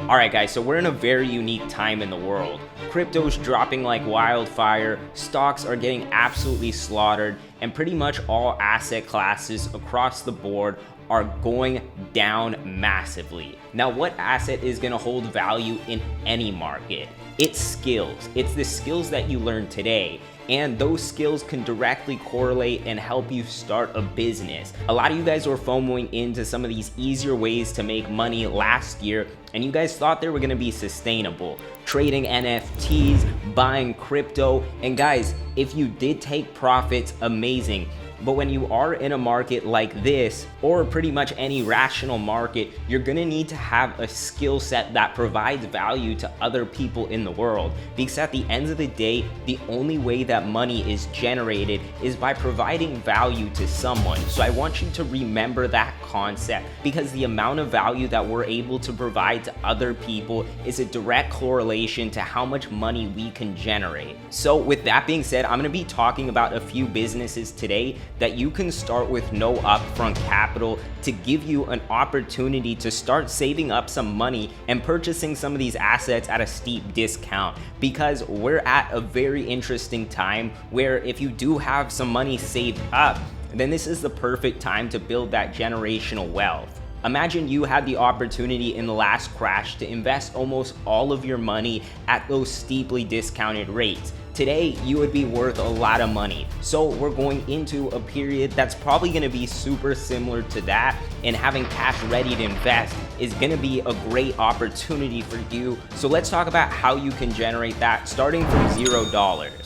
Alright guys, so we're in a very unique time in the world. Crypto's dropping like wildfire, stocks are getting absolutely slaughtered, and pretty much all asset classes across the board are going down massively. Now, what asset is going to hold value in any market? It's skills. It's the skills that you learn today. And those skills can directly correlate and help you start a business. A lot of you guys were FOMOing into some of these easier ways to make money last year, and you guys thought they were gonna be sustainable. Trading NFTs, buying crypto, and guys, if you did take profits, amazing. But when you are in a market like this, or pretty much any rational market, you're gonna need to have a skill set that provides value to other people in the world. Because at the end of the day, the only way that money is generated is by providing value to someone. So I want you to remember that concept, because the amount of value that we're able to provide to other people is a direct correlation to how much money we can generate. So with that being said, I'm gonna be talking about a few businesses today that you can start with no upfront capital to give you an opportunity to start saving up some money and purchasing some of these assets at a steep discount, because we're at a very interesting time where if you do have some money saved up, then this is the perfect time to build that generational wealth. Imagine you had the opportunity in the last crash to invest almost all of your money at those steeply discounted rates. Today, you would be worth a lot of money. So we're going into a period that's probably gonna be super similar to that, and having cash ready to invest is gonna be a great opportunity for you. So let's talk about how you can generate that starting from $0.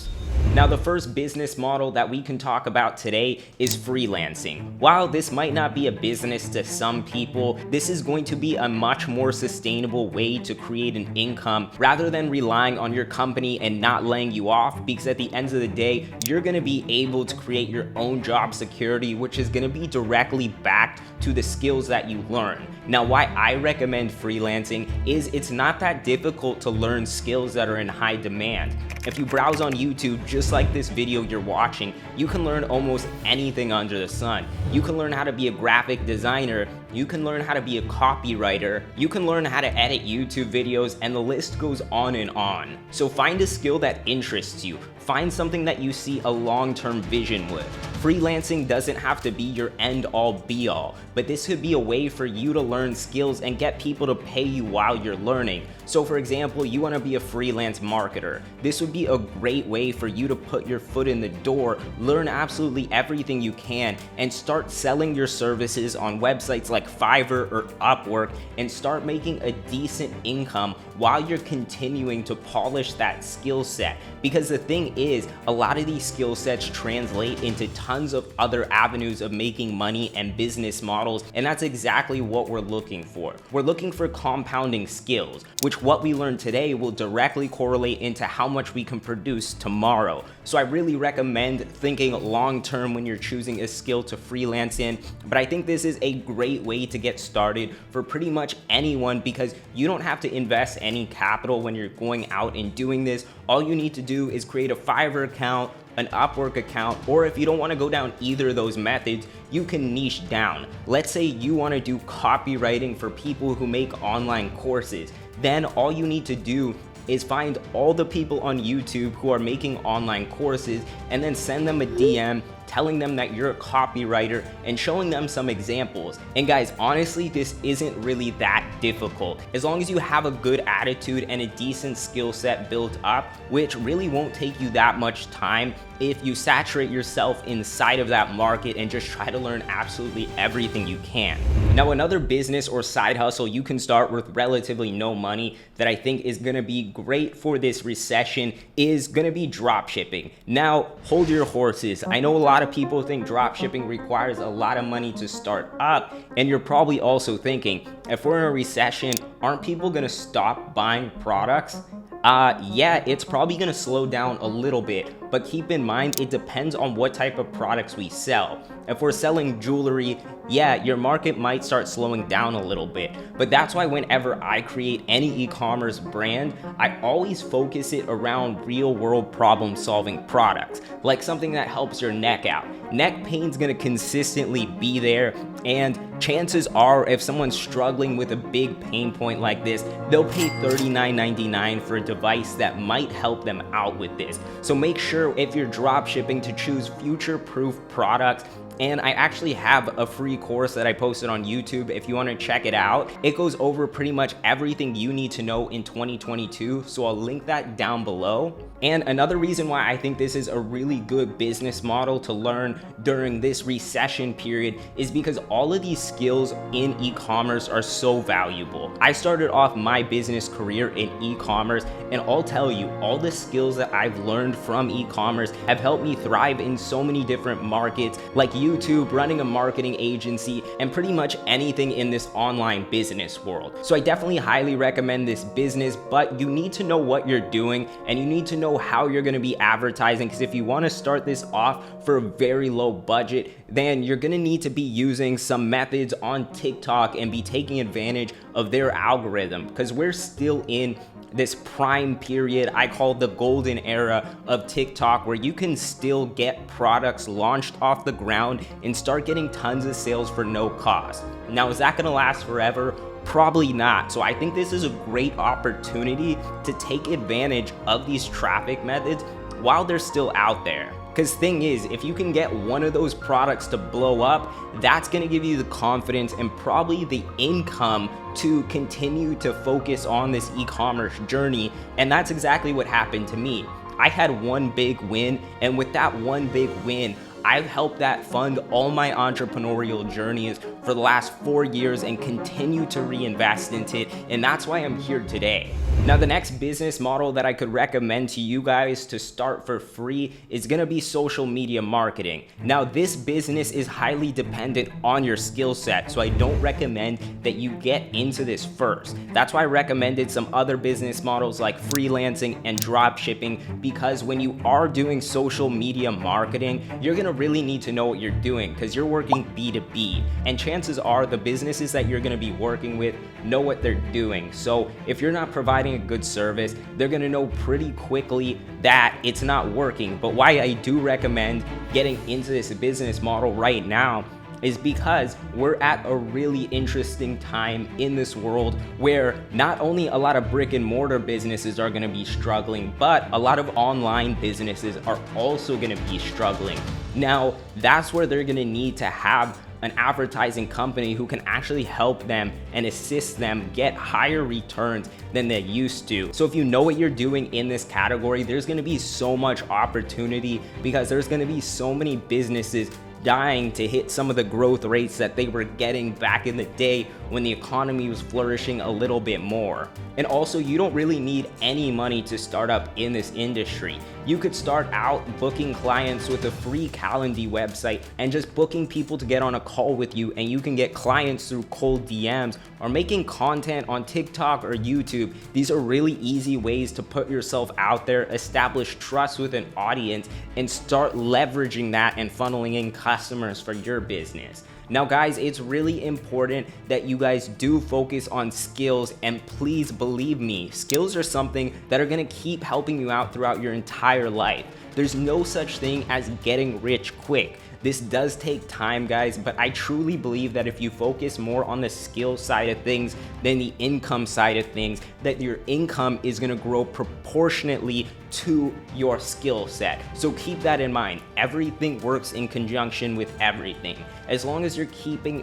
Now, the first business model that we can talk about today is freelancing. While this might not be a business to some people, this is going to be a much more sustainable way to create an income rather than relying on your company and not laying you off, because at the end of the day, you're gonna be able to create your own job security, which is gonna be directly backed to the skills that you learn. Now, why I recommend freelancing is it's not that difficult to learn skills that are in high demand. If you browse on YouTube, just like this video you're watching, you can learn almost anything under the sun. You can learn how to be a graphic designer, you can learn how to be a copywriter, you can learn how to edit YouTube videos, and the list goes on and on. So find a skill that interests you. Find something that you see a long-term vision with. Freelancing doesn't have to be your end-all be-all, but this could be a way for you to learn skills and get people to pay you while you're learning. So for example, you want to be a freelance marketer. This would be a great way for you to put your foot in the door, learn absolutely everything you can, and start selling your services on websites like Fiverr or Upwork, and start making a decent income while you're continuing to polish that skill set. Because the thing is, a lot of these skill sets translate into tons of other avenues of making money and business models, and that's exactly what we're looking for. We're looking for compounding skills, which what we learn today will directly correlate into how much we can produce tomorrow. So I really recommend thinking long-term when you're choosing a skill to freelance in, but I think this is a great way to get started for pretty much anyone, because you don't have to invest any capital when you're going out and doing this. All you need to do is create a Fiverr account, an Upwork account, or if you don't want to go down either of those methods, you can niche down. Let's say you want to do copywriting for people who make online courses. Then all you need to do is find all the people on YouTube who are making online courses and then send them a DM telling them that you're a copywriter and showing them some examples. And guys, honestly, this isn't really that difficult. As long as you have a good attitude and a decent skill set built up, which really won't take you that much time if you saturate yourself inside of that market and just try to learn absolutely everything you can. Now, another business or side hustle you can start with relatively no money that I think is gonna be great for this recession is gonna be dropshipping. Now, hold your horses. I know a lot of people think dropshipping requires a lot of money to start up, and you're probably also thinking, if we're in a recession, aren't people gonna stop buying products? Yeah, it's probably gonna slow down a little bit, but keep in mind it depends on what type of products we sell. If we're selling jewelry, yeah, your market might start slowing down a little bit, but that's why whenever I create any e-commerce brand, I always focus it around real world problem solving products, like something that helps your neck out. Neck pain's gonna consistently be there, and chances are if someone's struggling with a big pain point like this, they'll pay $39.99 for a device that might help them out with this. So make sure if you're drop shipping to choose future-proof products. And I actually have a free course that I posted on YouTube if you want to check it out. It goes over pretty much everything you need to know in 2022, so I'll link that down below. And another reason why I think this is a really good business model to learn during this recession period is because all of these skills in e-commerce are so valuable. I started off my business career in e-commerce, and I'll tell you, all the skills that I've learned from e-commerce have helped me thrive in so many different markets, like YouTube, running a marketing agency, and pretty much anything in this online business world. So I definitely highly recommend this business, but you need to know what you're doing and you need to know how you're going to be advertising, because if you want to start this off for a very low budget, then you're going to need to be using some methods on TikTok and be taking advantage of their algorithm, because we're still in this prime period I call the golden era of TikTok, where you can still get products launched off the ground and start getting tons of sales for no cost. Now, is that gonna last forever? Probably not. So I think this is a great opportunity to take advantage of these traffic methods while they're still out there. Because thing is, if you can get one of those products to blow up, that's gonna give you the confidence and probably the income to continue to focus on this e-commerce journey. And that's exactly what happened to me. I had one big win, and with that one big win, I've helped that fund all my entrepreneurial journeys for the last 4 years and continue to reinvest into it, and that's why I'm here today. Now, the next business model that I could recommend to you guys to start for free is gonna be social media marketing. Now, this business is highly dependent on your skill set, so I don't recommend that you get into this first. That's why I recommended some other business models like freelancing and dropshipping, because when you are doing social media marketing, you're gonna really need to know what you're doing, because you're working B2B, and chances are the businesses that you're gonna be working with know what they're doing. So if you're not providing a good service, they're gonna know pretty quickly that it's not working. But why I do recommend getting into this business model right now is because we're at a really interesting time in this world where not only a lot of brick and mortar businesses are gonna be struggling, but a lot of online businesses are also gonna be struggling. Now, that's where they're gonna need to have an advertising company who can actually help them and assist them get higher returns than they used to. So if you know what you're doing in this category, there's gonna be so much opportunity, because there's gonna be so many businesses dying to hit some of the growth rates that they were getting back in the day when the economy was flourishing a little bit more. And also, you don't really need any money to start up in this industry. You could start out booking clients with a free Calendly website and just booking people to get on a call with you, and you can get clients through cold DMs or making content on TikTok or YouTube. These are really easy ways to put yourself out there, establish trust with an audience, and start leveraging that and funneling in customers for your business. Now guys, it's really important that you guys do focus on skills, and please believe me, skills are something that are gonna keep helping you out throughout your entire life. There's no such thing as getting rich quick. This does take time, guys, but I truly believe that if you focus more on the skill side of things than the income side of things, that your income is gonna grow proportionately to your skill set. So keep that in mind. Everything works in conjunction with everything. As long as you're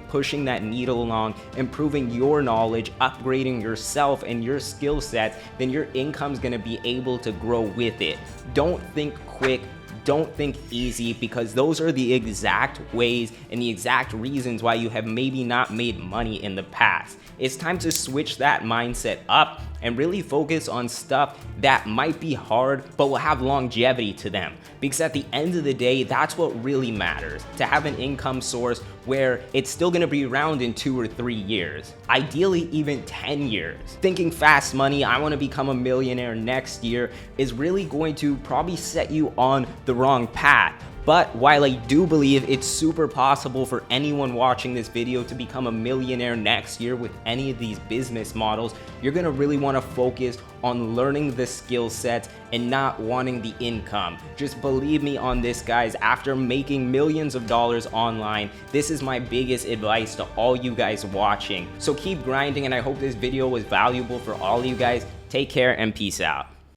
pushing that needle along, improving your knowledge, upgrading yourself and your skill sets, then your income's gonna be able to grow with it. Don't think quick. Don't think easy, because those are the exact ways and the exact reasons why you have maybe not made money in the past. It's time to switch that mindset up and really focus on stuff that might be hard but will have longevity to them. Because at the end of the day, that's what really matters, to have an income source where it's still gonna be around in 2 or 3 years, ideally even 10 years. Thinking fast money, I wanna become a millionaire next year, is really going to probably set you on the wrong path. But while I do believe it's super possible for anyone watching this video to become a millionaire next year with any of these business models, you're gonna really wanna focus on learning the skill sets and not wanting the income. Just believe me on this, guys. After making millions of dollars online, this is my biggest advice to all you guys watching. So keep grinding, and I hope this video was valuable for all you guys. Take care and peace out.